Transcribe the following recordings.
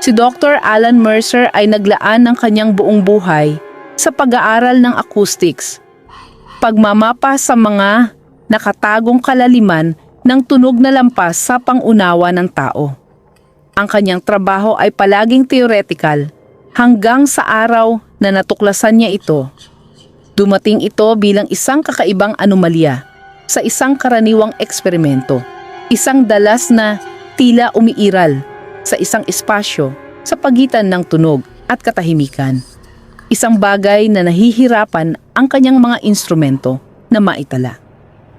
Si Dr. Alan Mercer ay naglaan ng kanyang buong buhay sa pag-aaral ng acoustics, pagmamapa sa mga nakatagong kalaliman ng tunog na lampas sa pangunawa ng tao. Ang kanyang trabaho ay palaging theoretical hanggang sa araw na natuklasan niya ito. Dumating ito bilang isang kakaibang anomalya sa isang karaniwang eksperimento, isang dalas na tila umiiral sa isang espasyo sa pagitan ng tunog at katahimikan. Isang bagay na nahihirapan ang kanyang mga instrumento na maitala.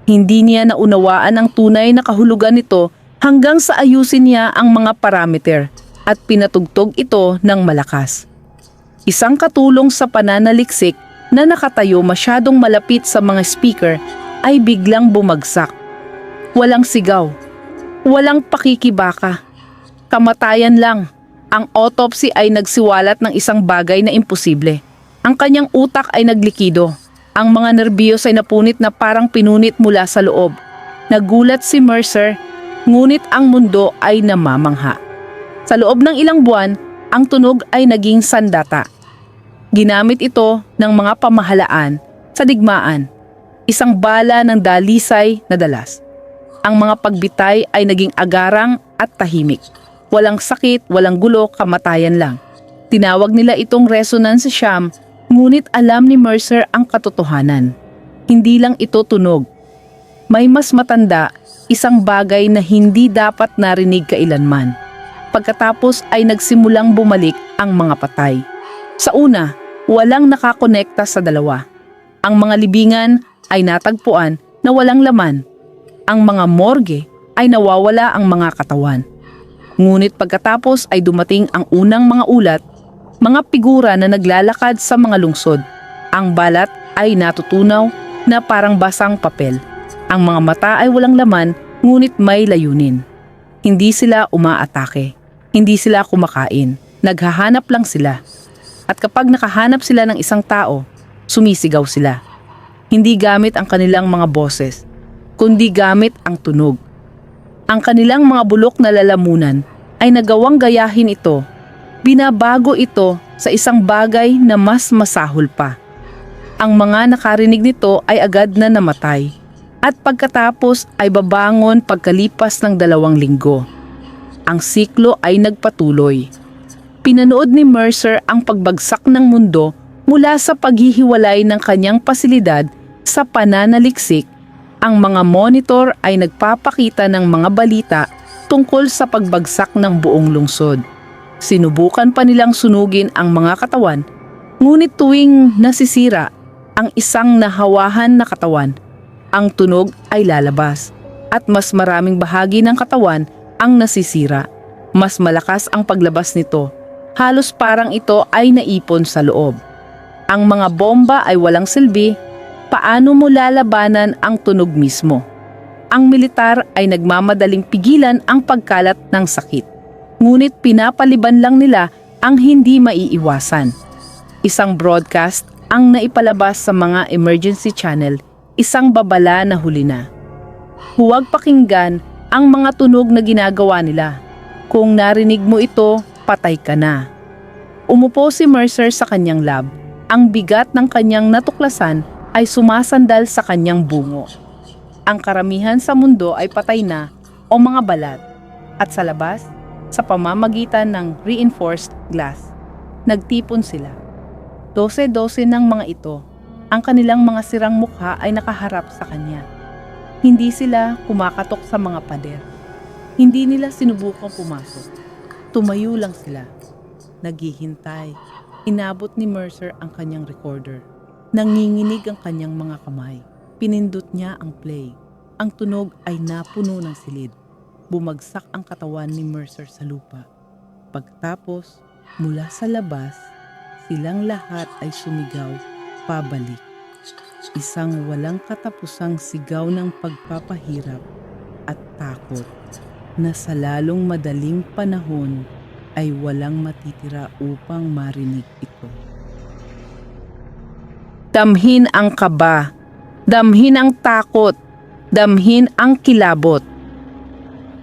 Hindi niya naunawaan ang tunay na kahulugan nito hanggang sa ayusin niya ang mga parameter at pinatugtog ito ng malakas. Isang katulong sa pananaliksik na nakatayo masyadong malapit sa mga speaker ay biglang bumagsak. Walang sigaw, walang pakikibaka, kamatayan lang. Ang autopsy ay nagsiwalat ng isang bagay na imposible. Ang kanyang utak ay naglikido. Ang mga nerbiyos ay napunit na parang pinunit mula sa loob. Nagulat si Mercer, ngunit ang mundo ay namamangha. Sa loob ng ilang buwan, ang tunog ay naging sandata. Ginamit ito ng mga pamahalaan sa digmaan, isang bala ng dalisay na dalas. Ang mga pagbitay ay naging agarang at tahimik. Walang sakit, walang gulo, kamatayan lang. Tinawag nila itong resonance sham, ngunit alam ni Mercer ang katotohanan. Hindi lang ito tunog. May mas matanda, isang bagay na hindi dapat narinig kailanman. Pagkatapos ay nagsimulang bumalik ang mga patay. Sa una, walang nakakonekta sa dalawa. Ang mga libingan ay natagpuan na walang laman. Ang mga morgue ay nawawala ang mga katawan. Ngunit pagkatapos ay dumating ang unang mga ulat, mga figura na naglalakad sa mga lungsod. Ang balat ay natutunaw na parang basang papel. Ang mga mata ay walang laman, ngunit may layunin. Hindi sila umaatake. Hindi sila kumakain. Naghahanap lang sila. At kapag nakahanap sila ng isang tao, sumisigaw sila. Hindi gamit ang kanilang mga boses, kundi gamit ang tunog. Ang kanilang mga bulok na lalamunan ay nagawang gayahin ito. Binabago ito sa isang bagay na mas masahol pa. Ang mga nakarinig nito ay agad na namatay at pagkatapos ay babangon pagkalipas ng 2 linggo. Ang siklo ay nagpatuloy. Pinanood ni Mercer ang pagbagsak ng mundo mula sa paghihiwalay ng kanyang pasilidad sa pananaliksik. Ang mga monitor ay nagpapakita ng mga balita tungkol sa pagbagsak ng buong lungsod. Sinubukan pa nilang sunugin ang mga katawan, ngunit tuwing nasisira ang isang nahawahan na katawan, ang tunog ay lalabas at mas maraming bahagi ng katawan ang nasisira. Mas malakas ang paglabas nito, halos parang ito ay naipon sa loob. Ang mga bomba ay walang silbi. Paano mo lalabanan ang tunog mismo? Ang militar ay nagmamadaling pigilan ang pagkalat ng sakit. Ngunit pinapaliban lang nila ang hindi maiiwasan. Isang broadcast ang naipalabas sa mga emergency channel, isang babala na huli na. Huwag pakinggan ang mga tunog na ginagawa nila. Kung narinig mo ito, patay ka na. Umupo si Mercer sa kanyang lab. Ang bigat ng kanyang natuklasan ay sumasandal sa kanyang bungo. Ang karamihan sa mundo ay patay na o mga balat, at sa labas, sa pamamagitan ng reinforced glass, nagtipon sila. 12-12 ng mga ito, ang kanilang mga sirang mukha ay nakaharap sa kanya. Hindi sila kumakatok sa mga pader. Hindi nila sinubukang pumasok. Tumayo lang sila. Naghihintay. Inabot ni Mercer ang kanyang recorder. Nanginginig ang kanyang mga kamay. Pinindot niya ang play. Ang tunog ay napuno ng silid. Bumagsak ang katawan ni Mercer sa lupa. Pagtapos, mula sa labas, silang lahat ay sumigaw pabalik. Isang walang katapusang sigaw ng pagpapahirap at takot na sa lalong madaling panahon ay walang matitira upang marinig ito. Damhin ang kaba, damhin ang takot, damhin ang kilabot.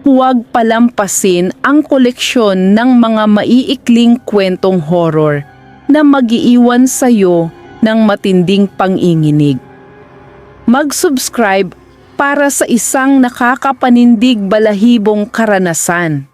huwag palampasin ang koleksyon ng mga maiikling kwentong horror na mag-iiwan sa'yo ng matinding panginginig. Mag-subscribe para sa isang nakakapanindig balahibong karanasan.